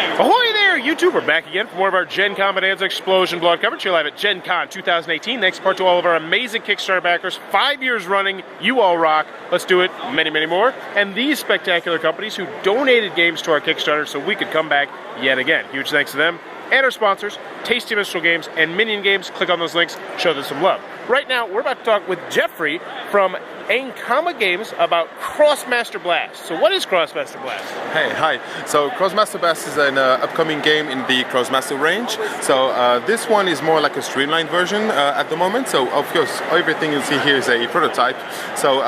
Ahoy there, YouTube! We're back again for more of our Gencon Bonanza Explosion Blood coverage here live at Gencon 2018. Thanks in part to all of our amazing Kickstarter backers. 5 years running, you all rock. Let's do it, many, many more. And these spectacular companies who donated games to our Kickstarter so we could come back yet again. Huge thanks to them. And our sponsors, Tasty Minstrel Games and Minion Games. Click on those links, show them some love. Right now, we're about to talk with Jeffrey from Ankama Games about Krosmaster Blast. So what is Krosmaster Blast? Hey, hi. So Krosmaster Blast is an upcoming game in the Krosmaster range. So this one is more like a streamlined version at the moment. So of course, everything you see here is a prototype. So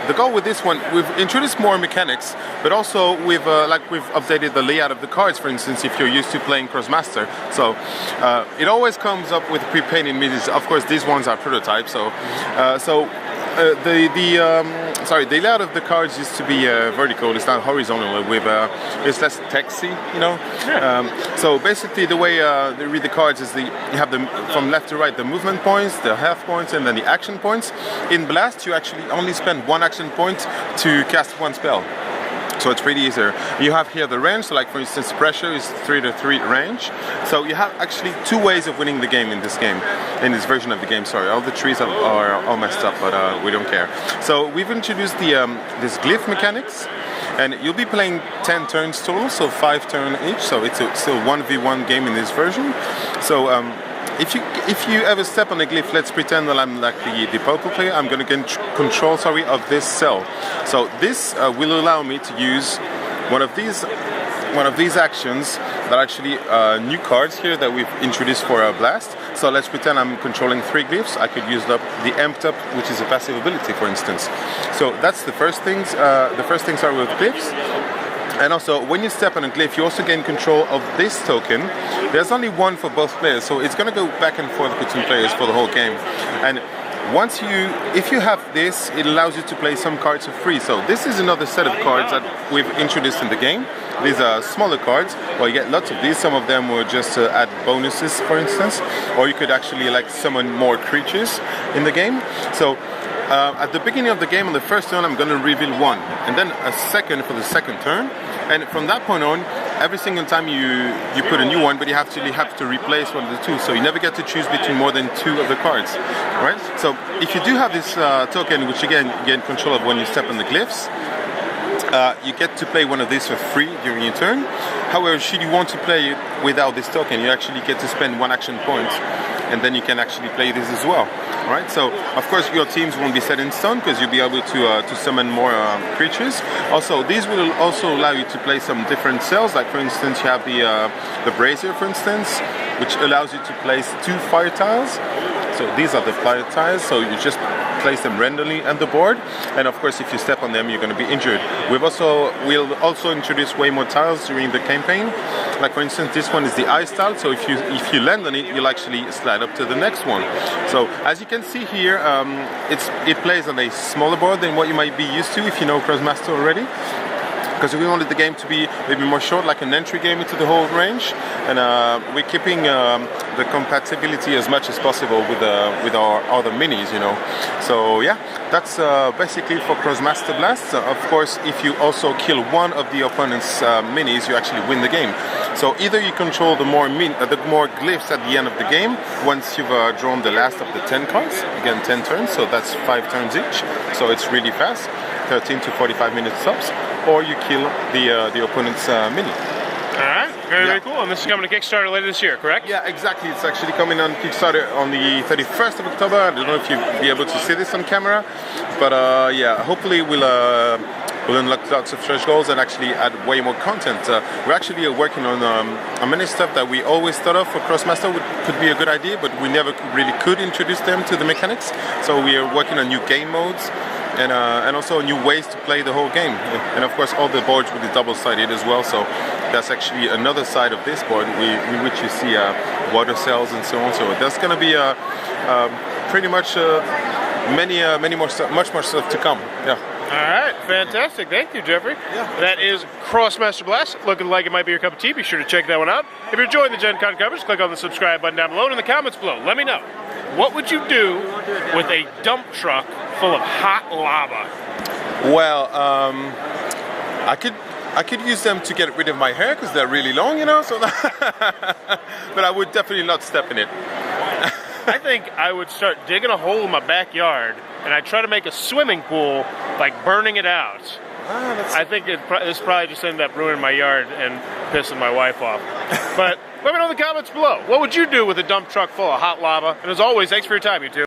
the goal with this one, we've introduced more mechanics, but also we've updated the layout of the cards. For instance, if you're used to playing Krosmaster, so it always comes up with pre-painted minis. Of course, these ones are prototypes. So the layout of the cards used to be vertical. It's not horizontal. With it's less texty, you know. Yeah. So basically, the way they read the cards is you have them from left to right, the movement points, the health points, and then the action points. In Blast, you actually only spend one action point to cast one spell. So it's pretty easier. You have here the range, so like for instance pressure is 3 to 3 range. So you have actually two ways of winning the game in this game, in this version of the game, sorry. All the trees are all messed up, but we don't care. So we've introduced this glyph mechanics, and you'll be playing 10 turns total, so 5 turns each, so it's still 1v1 game in this version. So if you ever step on a glyph, let's pretend that I'm like the poker player, I'm going to get control, of this cell. So this will allow me to use one of these actions that are actually new cards here that we've introduced for a Blast. So let's pretend I'm controlling 3 glyphs. I could use the Amped Up, which is a passive ability, for instance. So that's the first things. The first things are with glyphs. And also, when you step on a glyph, you also gain control of this token. There's only one for both players, so it's going to go back and forth between players for the whole game. And if you have this, it allows you to play some cards for free. So this is another set of cards that we've introduced in the game. These are smaller cards. Well, you get lots of these. Some of them were just to add bonuses, for instance. Or you could actually summon more creatures in the game. So at the beginning of the game, on the first turn, I'm going to reveal one, and then a second for the second turn. And from that point on, every single time you put a new one, but you have to replace one of the two. So you never get to choose between more than 2 of the cards, right? So if you do have this token, which again you gain control of when you step on the glyphs, you get to play one of these for free during your turn. However, should you want to play without this token, you actually get to spend 1 action point, and then you can actually play this as well, right? So, of course, your teams won't be set in stone because you'll be able to summon more creatures. Also, these will also allow you to play some different cells. Like, for instance, you have the brazier, for instance, which allows you to place 2 fire tiles. So these are the fire tiles, so you just place them randomly on the board, and of course if you step on them you're going to be injured. We'll also introduce way more tiles during the campaign. Like for instance, this one is the ice tile, so if you land on it, you'll actually slide up to the next one. So as you can see here, it plays on a smaller board than what you might be used to if you know Krosmaster already, because we wanted the game to be maybe more short, like an entry game into the whole range, and we're keeping the compatibility as much as possible with our other minis, you know. So yeah, that's basically for Krosmaster Blast. Of course, if you also kill one of the opponent's minis, you actually win the game. So either you control the more glyphs at the end of the game once you've drawn the last of the 10 cards. Again, 10 turns, so that's 5 turns each. So it's really fast, 13 to 45 minutes tops. Or you kill the opponent's mini. Alright, very cool. And this is coming to Kickstarter later this year, correct? Yeah, exactly. It's actually coming on Kickstarter on the 31st of October. I don't know if you'll be able to see this on camera, but yeah, hopefully we'll unlock lots of stretch goals and actually add way more content. We're actually working on many stuff that we always thought of for Krosmaster could be a good idea, but we never really could introduce them to the mechanics. So we are working on new game modes, and also new ways to play the whole game. And of course all the boards will be double-sided as well, so that's actually another side of this board in which you see water cells and so on. So there's going to be pretty much much more stuff to come. Yeah. Alright, fantastic. Thank you, Jeffrey. Yeah. That is Krosmaster Blast. Looking like it might be your cup of tea. Be sure to check that one out. If you're enjoying the Gen Con coverage, click on the subscribe button down below, and in the comments below, let me know. What would you do with a dump truck full of hot lava? Well, I I could use them to get rid of my hair because they're really long, you know. So, but I would definitely not step in it. I think I would start digging a hole in my backyard, and I'd try to make a swimming pool, like burning it out. I think it's probably just ended up ruining my yard and pissing my wife off. But let me know in the comments below. What would you do with a dump truck full of hot lava? And as always, thanks for your time, you two.